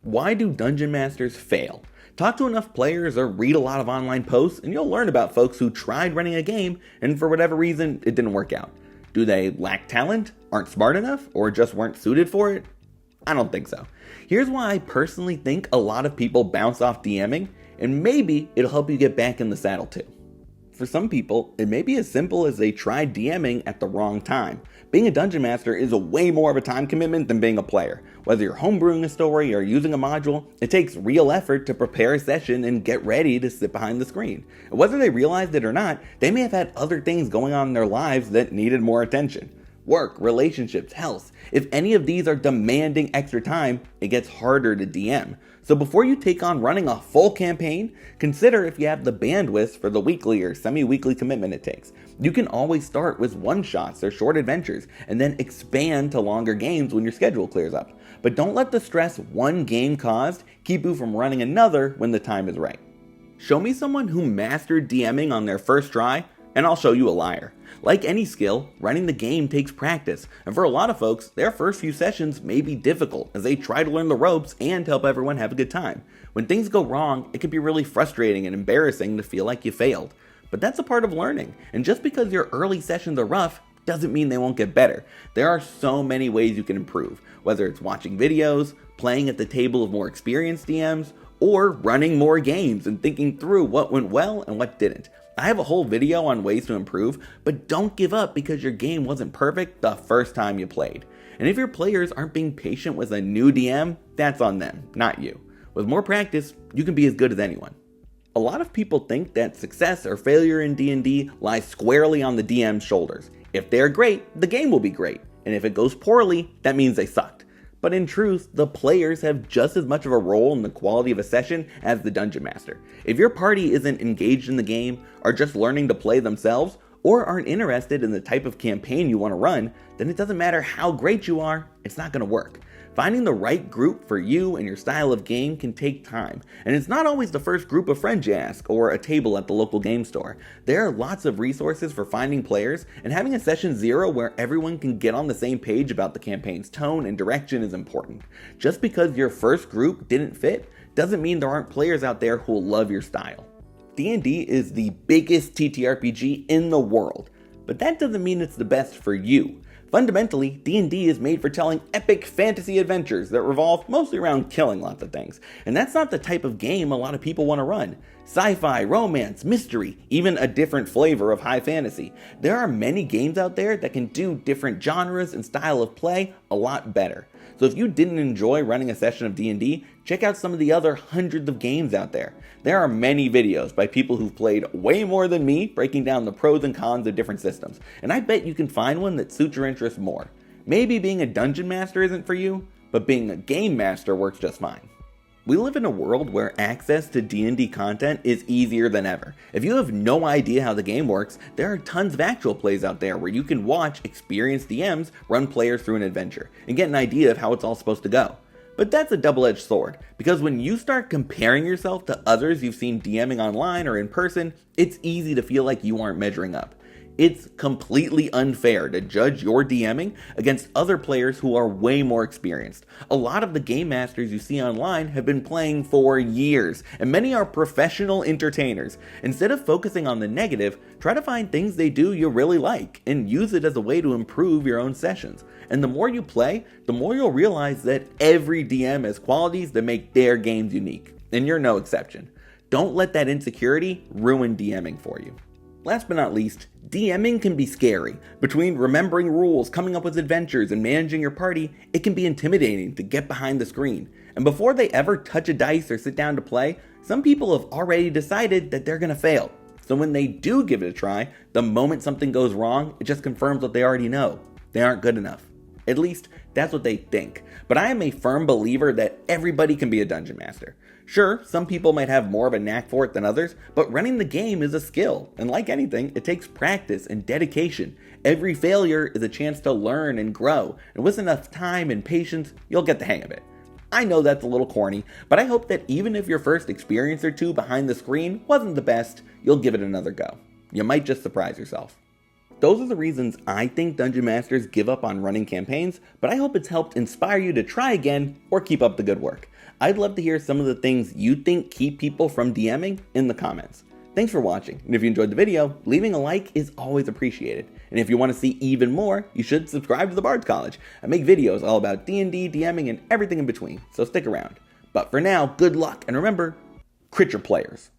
Why do dungeon masters fail? Talk to enough players or read a lot of online posts and you'll learn about folks who tried running a game and for whatever reason it didn't work out. Do they lack talent, aren't smart enough, or just weren't suited for it? I don't think so. Here's why I personally think a lot of people bounce off DMing, and maybe it'll help you get back in the saddle too. For some people, it may be as simple as they tried DMing at the wrong time. Being a dungeon master is a way more of a time commitment than being a player. Whether you're homebrewing a story or using a module, it takes real effort to prepare a session and get ready to sit behind the screen. And whether they realized it or not, they may have had other things going on in their lives that needed more attention. Work, relationships, health. If any of these are demanding extra time, it gets harder to DM. So before you take on running a full campaign, consider if you have the bandwidth for the weekly or semi-weekly commitment it takes. You can always start with one-shots or short adventures, and then expand to longer games when your schedule clears up. But don't let the stress one game caused keep you from running another when the time is right. Show me someone who mastered DMing on their first try, and I'll show you a liar. Like any skill, running the game takes practice, and for a lot of folks, their first few sessions may be difficult as they try to learn the ropes and help everyone have a good time. When things go wrong, it can be really frustrating and embarrassing to feel like you failed. But that's a part of learning, and just because your early sessions are rough, doesn't mean they won't get better. There are so many ways you can improve, whether it's watching videos, playing at the table of more experienced DMs, or running more games and thinking through what went well and what didn't. I have a whole video on ways to improve, but don't give up because your game wasn't perfect the first time you played. And if your players aren't being patient with a new DM, that's on them, not you. With more practice, you can be as good as anyone. A lot of people think that success or failure in D&D lies squarely on the DM's shoulders. If they're great, the game will be great. And if it goes poorly, that means they sucked. But in truth, the players have just as much of a role in the quality of a session as the dungeon master. If your party isn't engaged in the game, are just learning to play themselves, or aren't interested in the type of campaign you want to run, then it doesn't matter how great you are, it's not going to work. Finding the right group for you and your style of game can take time, and it's not always the first group of friends you ask, or a table at the local game store. There are lots of resources for finding players, and having a session 0 where everyone can get on the same page about the campaign's tone and direction is important. Just because your first group didn't fit, doesn't mean there aren't players out there who will love your style. D&D is the biggest TTRPG in the world, but that doesn't mean it's the best for you. Fundamentally, D&D is made for telling epic fantasy adventures that revolve mostly around killing lots of things. And that's not the type of game a lot of people want to run. Sci-fi, romance, mystery, even a different flavor of high fantasy. There are many games out there that can do different genres and style of play a lot better. So if you didn't enjoy running a session of D&D, check out some of the other hundreds of games out there. There are many videos by people who've played way more than me breaking down the pros and cons of different systems, and I bet you can find one that suits your interest more. Maybe being a dungeon master isn't for you, but being a game master works just fine. We live in a world where access to D&D content is easier than ever. If you have no idea how the game works, there are tons of actual plays out there where you can watch experienced DMs run players through an adventure and get an idea of how it's all supposed to go. But that's a double-edged sword, because when you start comparing yourself to others you've seen DMing online or in person, it's easy to feel like you aren't measuring up. It's completely unfair to judge your DMing against other players who are way more experienced. A lot of the game masters you see online have been playing for years, and many are professional entertainers. Instead of focusing on the negative, try to find things they do you really like, and use it as a way to improve your own sessions. And the more you play, the more you'll realize that every DM has qualities that make their games unique, and you're no exception. Don't let that insecurity ruin DMing for you. Last but not least, DMing can be scary. Between remembering rules, coming up with adventures, and managing your party, it can be intimidating to get behind the screen. And before they ever touch a dice or sit down to play, some people have already decided that they're gonna fail. So when they do give it a try, the moment something goes wrong, it just confirms what they already know. They aren't good enough. At least, that's what they think. But I am a firm believer that everybody can be a dungeon master. Sure, some people might have more of a knack for it than others, but running the game is a skill, and like anything, it takes practice and dedication. Every failure is a chance to learn and grow, and with enough time and patience, you'll get the hang of it. I know that's a little corny, but I hope that even if your first experience or two behind the screen wasn't the best, you'll give it another go. You might just surprise yourself. Those are the reasons I think Dungeon Masters give up on running campaigns, but I hope it's helped inspire you to try again or keep up the good work. I'd love to hear some of the things you think keep people from DMing in the comments. Thanks for watching, and if you enjoyed the video, leaving a like is always appreciated. And if you want to see even more, you should subscribe to the Bard's College. I make videos all about D&D, DMing, and everything in between, so stick around. But for now, good luck, and remember, crit your players.